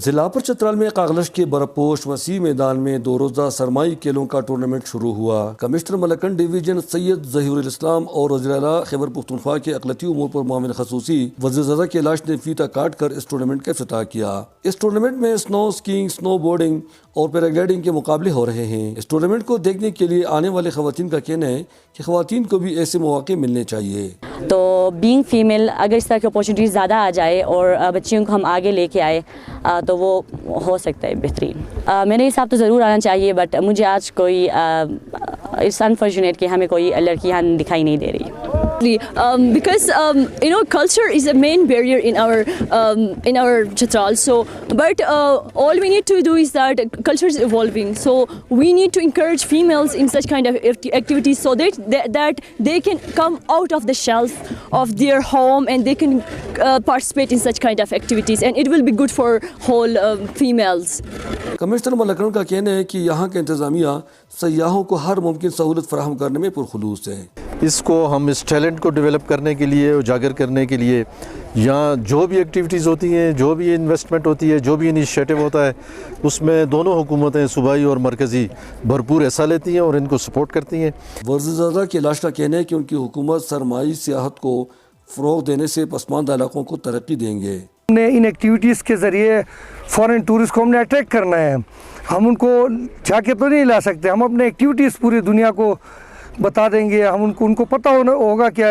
ضلع پر چترال میں قاغلش کے برپوش وسیع میدان میں 2 روزہ سرمائی کھیلوں کا ٹورنامنٹ شروع ہوا۔ کمشنر ملکن ڈویژن سید ظہیر الاسلام اور وزیر اعلیٰ خیبر پختونخوا کے اقلیتی امور پر معاون خصوصی وزیر زادہ کیلاش نے فیتہ کاٹ کر اس ٹورنامنٹ کا افتتاح کیا۔ اس ٹورنامنٹ میں سنو اسکیئنگ، سنو بورڈنگ اور پیراگلائڈنگ کے مقابلے ہو رہے ہیں۔ اس ٹورنامنٹ کو دیکھنے کے لیے آنے والے خواتین کا کہنا ہے کہ خواتین کو بھی ایسے مواقع ملنے چاہیے۔ تو بینگ فیمیل اگر اس طرح کی اپورچونیٹیز زیادہ آ جائے اور بچیوں کو ہم آگے لے کے آئے تو وہ ہو سکتا ہے بہترین۔ میرے حساب تو ضرور آنا چاہیے، بٹ مجھے آج کوئی اٹس انفارچونیٹ کہ ہمیں کوئی لڑکی یہاں دکھائی نہیں دے رہی۔ Because culture is a main barrier in our Chitral. So, but all we need to do is that culture is evolving. So we need to encourage females in such kind of activities so that they can come out of the shelf of their home and they can participate in such kind of activities, and it will be good for whole females. Commissioner ملکن کا کہنا ہے کہ یہاں کا انتظامیہ سیاحوں کو ہر ممکن سہولت فراہم کرنے میں پرخلوص ہے۔ اس کو ہم اس ٹیلنٹ کو ڈیولپ کرنے کے لیے، اجاگر کرنے کے لیے یہاں جو بھی ایکٹیویٹیز ہوتی ہیں، جو بھی انویسٹمنٹ ہوتی ہے، جو بھی انیشیٹو ہوتا ہے، اس میں دونوں حکومتیں صوبائی اور مرکزی بھرپور حصہ لیتی ہیں اور ان کو سپورٹ کرتی ہیں۔ وزیر زادہ کیلاش کا کہنا ہے کہ ان کی حکومت سرمائی سیاحت کو فروغ دینے سے پسماندہ علاقوں کو ترقی دیں گے۔ ہم نے ان ایکٹیویٹیز کے ذریعے فارن ٹورسٹ کو ہم نے اٹریکٹ کرنا ہے۔ ہم ان کو جا کے تو نہیں لا سکتے، ہم اپنے ایکٹیویٹیز پوری دنیا کو بتا دیں گے۔ ہم ان کو پتہ ہوگا کہ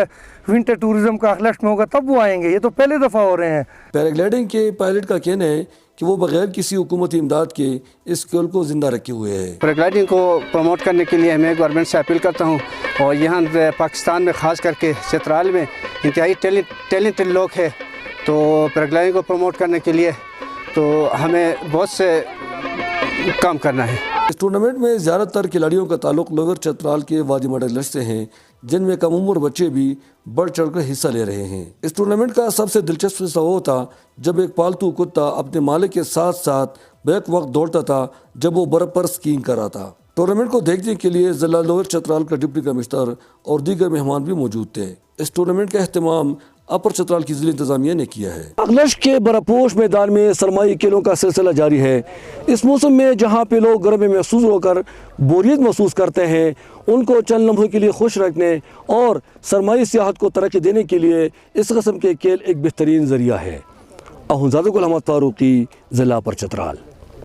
ونٹر ٹورزم کا اخلاق میں ہوگا، تب وہ آئیں گے۔ یہ تو پہلے دفعہ ہو رہے ہیں۔ پیراگلائڈنگ کے پائلٹ کا کہنا ہے کہ وہ بغیر کسی حکومتی امداد کے اس کھیل کو زندہ رکھے ہوئے ہے۔ پیراگلائڈنگ کو پروموٹ کرنے کے لیے میں گورنمنٹ سے اپیل کرتا ہوں، اور یہاں پاکستان میں خاص کر کے چترال میں انتہائی ٹیلنٹڈ لوگ ہیں، تو پیراگلائڈنگ کو پروموٹ کرنے کے لیے تو ہمیں بہت سے کام کرنا ہے۔ اس ٹورنامنٹ میں زیادہ تر کھلاڑیوں کا تعلق لوور چترال کے وادی مڈلسٹ سے ہیں، جن میں کم عمر بچے بھی بڑھ چڑھ کر حصہ لے رہے ہیں۔ اس ٹورنامنٹ کا سب سے دلچسپ حصہ وہ تھا جب ایک پالتو کتا اپنے مالک کے ساتھ ساتھ بیک وقت دوڑتا تھا جب وہ برف پر اسکیئنگ کر رہا تھا۔ ٹورنامنٹ کو دیکھنے کے لیے ضلع لوور چترال کا ڈپٹی کمشنر اور دیگر مہمان بھی موجود تھے۔ اس ٹورنامنٹ کا اہتمام اپر چترال کی ضلع انتظامیہ نے کیا ہے۔ قاغلش کے برپوش میدان میں سرمائی کھیلوں کا سلسلہ جاری ہے۔ اس موسم میں جہاں پہ لوگ گرمی میں محسوس ہو کر بوریت محسوس کرتے ہیں، ان کو چند لمحوں کے لیے خوش رکھنے اور سرمائی سیاحت کو ترقی دینے کے لیے اس قسم کے کھیل ایک بہترین ذریعہ ہے۔ اخونزادہ غلام فاروقی، ضلع اپر چترال۔